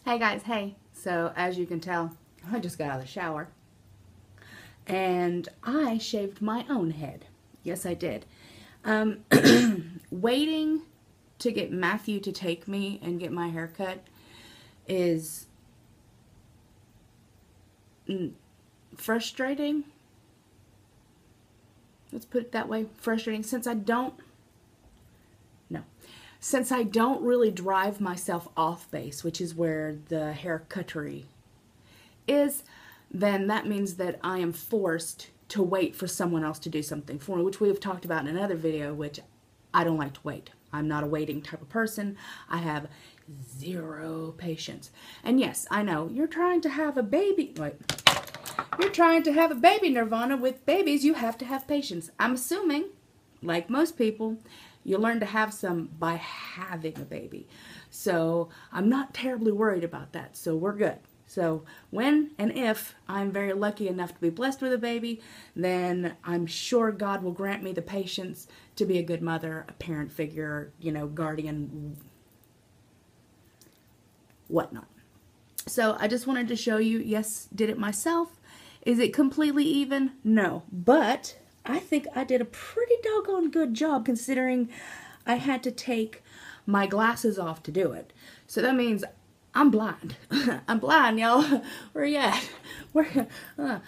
Hey guys, hey. So as you can tell, I just got out of the shower and I shaved my own head. Yes, I did. Um, Waiting to get Matthew to take me and get my hair cut is frustrating. Let's put it that way. Frustrating since I don't really drive myself off base, which is where the hair cuttery is, then that means that I am forced to wait for someone else to do something for me, which we have talked about in another video, which I don't like to wait. I'm not a waiting type of person. I have zero patience. And yes, I know, you're trying to have a baby. Wait. You're trying to have a baby, Nirvana. With babies, you have to have patience. I'm assuming, like most people, you learn to have some by having a baby. So I'm not terribly worried about that. So we're good. So when and if I'm very lucky enough to be blessed with a baby, then I'm sure God will grant me the patience to be a good mother, a parent figure, you know, guardian, whatnot. So I just wanted to show you, yes, did it myself. Is it completely even? No. But I think I did a pretty doggone good job considering I had to take my glasses off to do it. So that means I'm blind. I'm blind, y'all. Where you at? I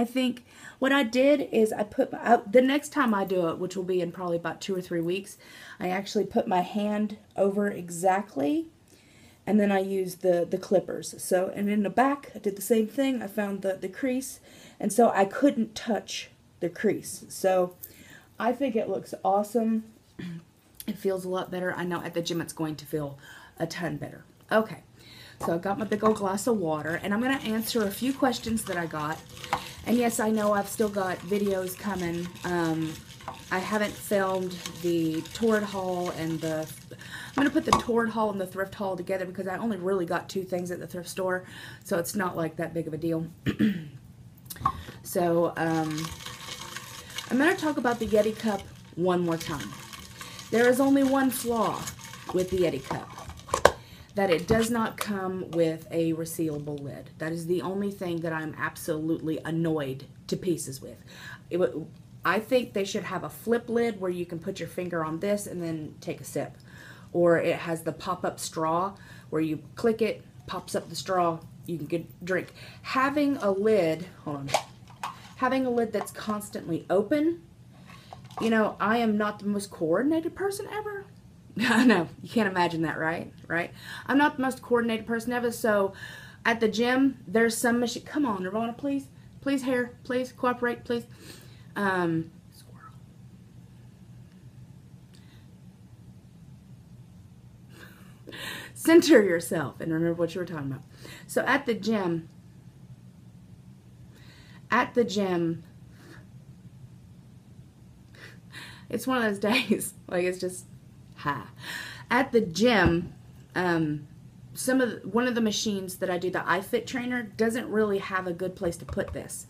think what I did is I put the next time I do it, which will be in probably about 2 or 3 weeks, I actually put my hand over exactly, and then I used the clippers. So, and in the back, I did the same thing. I found the crease, and so I couldn't touch the crease. So I think it looks awesome. It feels a lot better. I know at the gym it's going to feel a ton better. Okay, so I got my big old glass of water, and I'm going to answer a few questions that I got. And yes, I know I've still got videos coming. I haven't filmed the Torrid haul and I'm going to put the Torrid haul and the thrift haul together because I only really got 2 things at the thrift store, so it's not like that big of a deal. So, I'm going to talk about the Yeti cup one more time. There is only one flaw with the Yeti cup, that it does not come with a resealable lid. That is the only thing that I'm absolutely annoyed to pieces with. I think they should have a flip lid where you can put your finger on this and then take a sip. Or it has the pop-up straw where you click it, pops up the straw, you can get drink. Having a lid, hold on, having a lid that's constantly open, you know, I am not the most coordinated person ever. No, you can't imagine that, right? Right? I'm not the most coordinated person ever, so at the gym, there's some machine. Come on, Nirvana, please. Please, hair. Please, cooperate, please. Squirrel. Center yourself and remember what you were talking about. So at the gym, it's one of those days, like it's just, At the gym, one of the machines that I do, the iFit trainer, doesn't really have a good place to put this.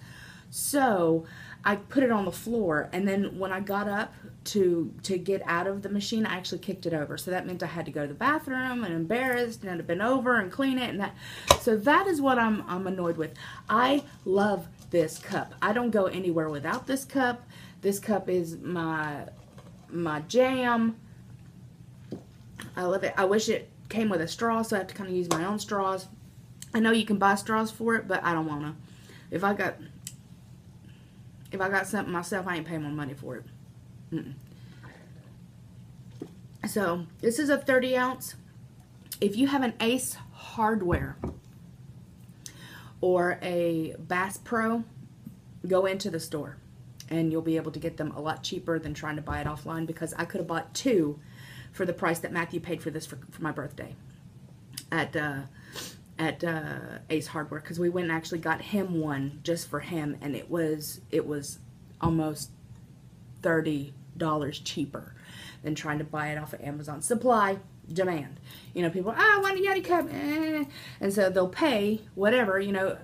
So I put it on the floor, and then when I got up to get out of the machine, I actually kicked it over. So that meant I had to go to the bathroom and embarrassed and had to bend over and clean it. So that is what I'm annoyed with. I love this cup. I don't go anywhere without this cup. This cup is my jam. I love it. I wish it came with a straw, so I have to kind of use my own straws. I know you can buy straws for it, but I don't want to. If I got something myself, I ain't paying more money for it. So this is a 30 ounce. If you have an Ace Hardware or a Bass Pro, go into the store and you'll be able to get them a lot cheaper than trying to buy it offline, because I could have bought 2 for the price that Matthew paid for this for my birthday at Ace Hardware, because we went and actually got him one just for him, and it was almost $30 cheaper than trying to buy it off of Amazon. Supply, demand. You know, people, I want a Yeti cup, and so they'll pay whatever, you know.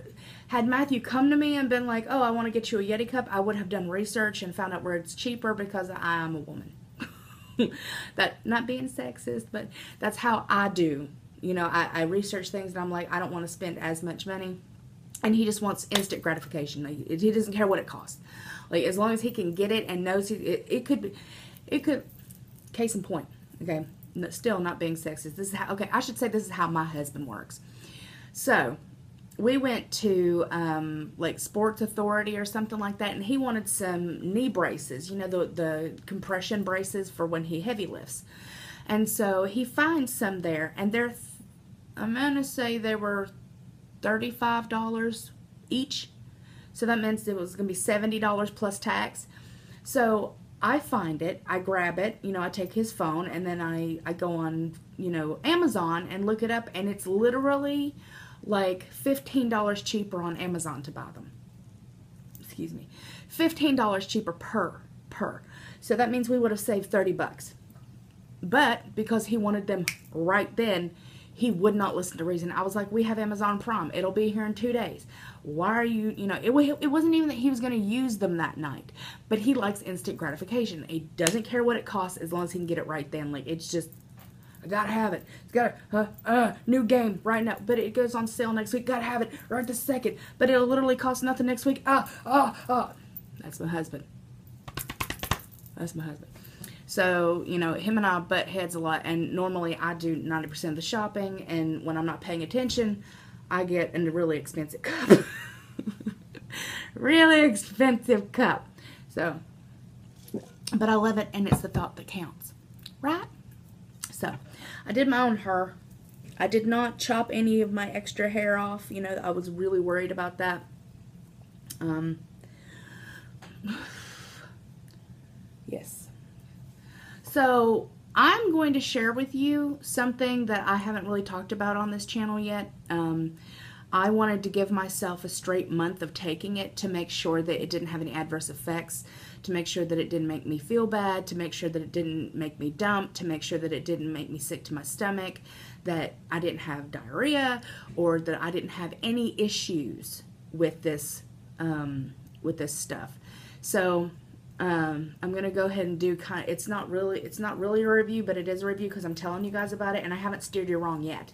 Had Matthew come to me and been like, oh, I want to get you a Yeti cup, I would have done research and found out where it's cheaper, because I am a woman. That, not being sexist, but that's how I do. You know, I research things and I'm like, I don't want to spend as much money. And he just wants instant gratification. Like, he doesn't care what it costs. Like, as long as he can get it and knows it could, case in point, okay? Still not being sexist. This is how, okay, I should say this is how my husband works. So, we went to, like, Sports Authority or something like that, and he wanted some knee braces, you know, the compression braces for when he heavy lifts. And so, he finds some there, and they're, I'm going to say they were $35 each. So that means it was going to be $70 plus tax. So I find it, I grab it, you know, I take his phone, and then I go on, you know, Amazon and look it up, and it's literally like $15 cheaper on Amazon to buy them. Excuse me. $15 cheaper per. So that means we would have saved 30 bucks. But because he wanted them right then, he would not listen to reason. I was like, we have Amazon Prime. It'll be here in 2 days. Why are you, you know, it wasn't even that he was going to use them that night. But he likes instant gratification. He doesn't care what it costs as long as he can get it right then. Like, it's just, I got to have it. It's got a new game right now. But it goes on sale next week. Got to have it right this second. But it'll literally cost nothing next week. That's my husband. That's my husband. So, you know, him and I butt heads a lot, and normally I do 90% of the shopping, and when I'm not paying attention, I get a really expensive cup. Really expensive cup. So, but I love it, and it's the thought that counts, right? So, I did my own hair. I did not chop any of my extra hair off. You know, I was really worried about that. Yes. So, I'm going to share with you something that I haven't really talked about on this channel yet. I wanted to give myself a straight month of taking it to make sure that it didn't have any adverse effects, to make sure that it didn't make me feel bad, to make sure that it didn't make me dump, to make sure that it didn't make me sick to my stomach, that I didn't have diarrhea, or that I didn't have any issues with this stuff. So, I'm going to go ahead and do it's not really a review, but it is a review because I'm telling you guys about it, and I haven't steered you wrong yet.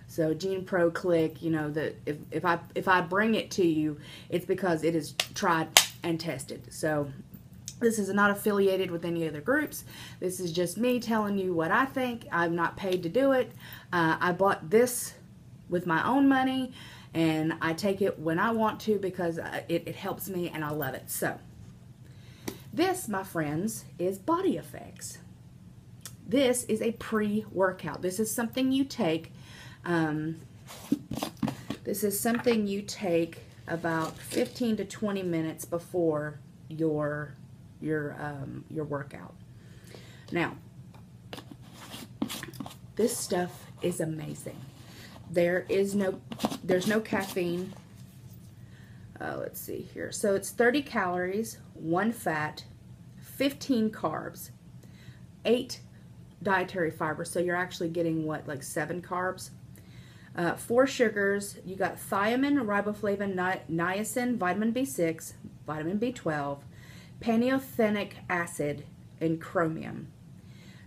So Gene Pro Click, you know, that if I bring it to you, it's because it is tried and tested. So this is not affiliated with any other groups. This is just me telling you what I think. I'm not paid to do it. I bought this with my own money, and I take it when I want to because it helps me, and I love it. So this, my friends, is Body Effects. This is a pre-workout. This is something you take. This is something you take about 15 to 20 minutes before your workout. Now, this stuff is amazing. There's no caffeine. Let's see here. So it's 30 calories, 1 fat, 15 carbs, 8 dietary fibers. So you're actually getting what, like 7 carbs? 4 sugars. You got thiamine, riboflavin, niacin, vitamin B6, vitamin B12, pantothenic acid, and chromium.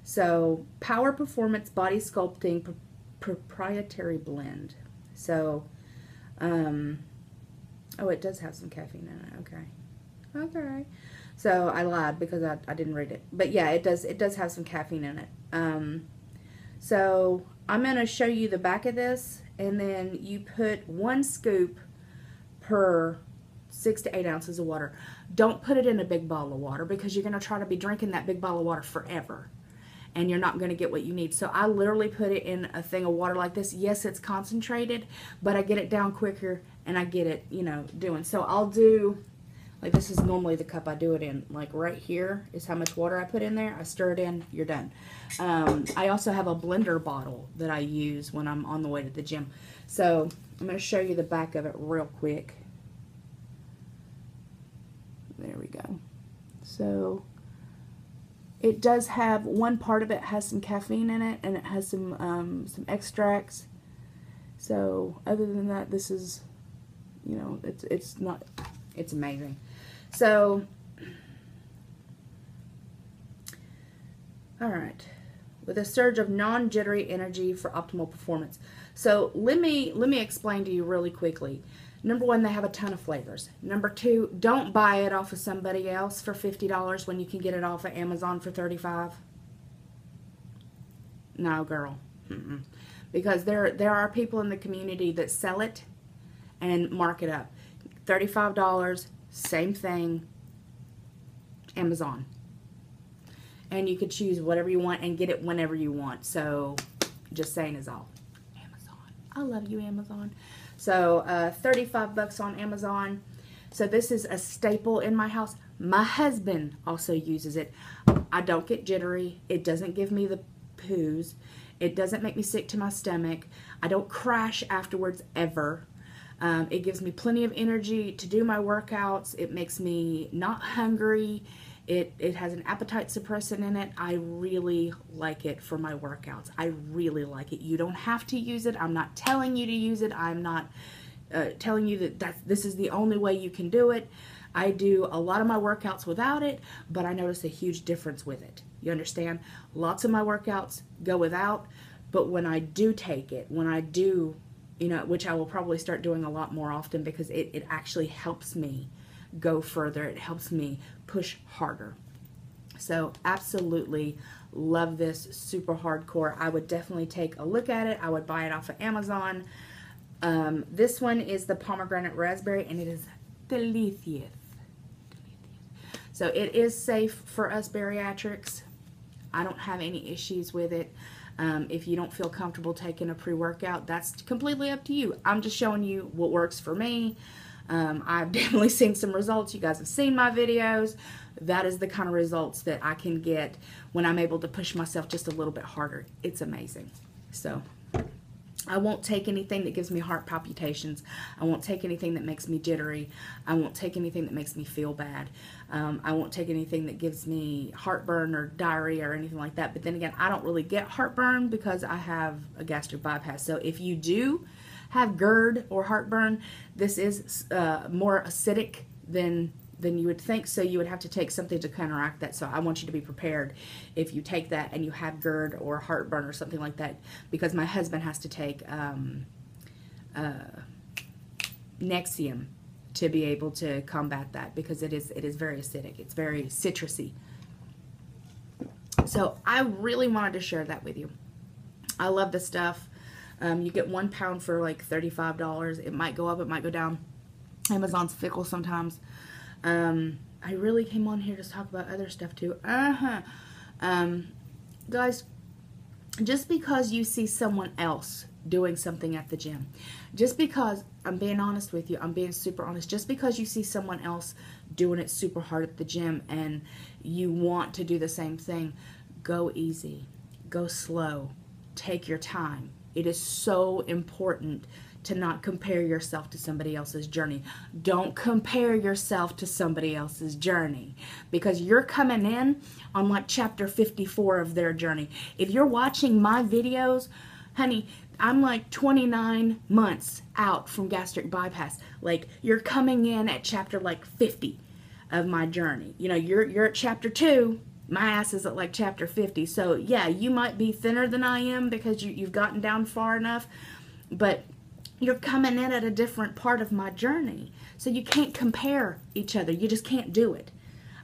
So power performance body sculpting proprietary blend. So, oh, it does have some caffeine in it. Okay. Okay. So I lied because I didn't read it. But yeah, it does have some caffeine in it. So I'm going to show you the back of this, and then you put 1 scoop per 6 to 8 ounces of water. Don't put it in a big bottle of water because you're going to try to be drinking that big bottle of water forever, and you're not going to get what you need. So I literally put it in a thing of water like this. Yes, it's concentrated, but I get it down quicker, and I get it, you know, doing. So I'll do, like, this is normally the cup I do it in. Like right here is how much water I put in there. I stir it in, you're done. I also have a blender bottle that I use when I'm on the way to the gym. So I'm going to show you the back of it real quick. There we go. So it does have, one part of it has some caffeine in it, and it has some extracts. So other than that, this is, you know, it's amazing. So All right. With a surge of non-jittery energy for optimal performance. So let me explain to you really quickly. Number one, they have a ton of flavors. Number two, don't buy it off of somebody else for $50 when you can get it off of Amazon for $35. No, girl. Mm-mm. Because there are people in the community that sell it and mark it up. $35, same thing, Amazon. And you could choose whatever you want and get it whenever you want. So, just saying is all. Amazon. I love you, Amazon. So, 35 bucks on Amazon. So, this is a staple in my house. My husband also uses it. I don't get jittery. It doesn't give me the poos. It doesn't make me sick to my stomach. I don't crash afterwards ever. It gives me plenty of energy to do my workouts. It makes me not hungry. It has an appetite suppressant in it. I really like it for my workouts. I really like it. You don't have to use it. I'm not telling you to use it. I'm not telling you that this is the only way you can do it. I do a lot of my workouts without it, but I notice a huge difference with it. You understand? Lots of my workouts go without, but when I do take it, when I do, you know, which I will probably start doing a lot more often because it actually helps me go further. It helps me push harder. So absolutely love this, super hardcore. I would definitely take a look at it. I would buy it off of Amazon. This one is the pomegranate raspberry, and it is delicious. So it is safe for us bariatrics. I don't have any issues with it. If you don't feel comfortable taking a pre-workout, that's completely up to you. I'm just showing you what works for me. I've definitely seen some results. You guys have seen my videos. That is the kind of results that I can get when I'm able to push myself just a little bit harder. It's amazing. So I won't take anything that gives me heart palpitations. I won't take anything that makes me jittery. I won't take anything that makes me feel bad. I won't take anything that gives me heartburn or diarrhea or anything like that. But then again, I don't really get heartburn because I have a gastric bypass. So if you do have GERD or heartburn, this is more acidic than you would think, so you would have to take something to counteract that. So I want you to be prepared if you take that and you have GERD or heartburn or something like that, because my husband has to take Nexium to be able to combat that, because it is very acidic. It's very citrusy. So I really wanted to share that with you. I love this stuff. You get 1 pound for like $35. It might go up, it might go down. Amazon's fickle sometimes. I really came on here to talk about other stuff too. Guys, just because you see someone else doing something at the gym, just because, I'm being honest with you, I'm being super honest, just because you see someone else doing it super hard at the gym and you want to do the same thing, go easy, go slow, take your time. It is so important to not compare yourself to somebody else's journey. Don't compare yourself to somebody else's journey, because you're coming in on like chapter 54 of their journey. If you're watching my videos, honey, I'm like 29 months out from gastric bypass. Like, you're coming in at chapter like 50 of my journey. You know, you're at chapter 2. My ass is at like chapter 50. So yeah, you might be thinner than I am because you've gotten down far enough, but you're coming in at a different part of my journey. So you can't compare each other. You just can't do it.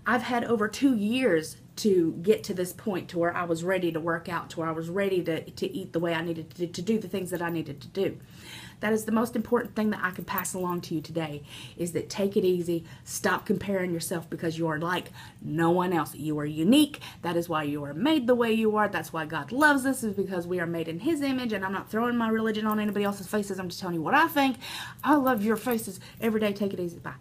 I've had over 2 years to get to this point to where I was ready to work out, to where I was ready to eat the way I needed to do the things that I needed to do. That is the most important thing that I can pass along to you today, is that take it easy. Stop comparing yourself, because you are like no one else. You are unique. That is why you are made the way you are. That's why God loves us, is because we are made in His image, and I'm not throwing my religion on anybody else's faces. I'm just telling you what I think. I love your faces every day. Take it easy. Bye.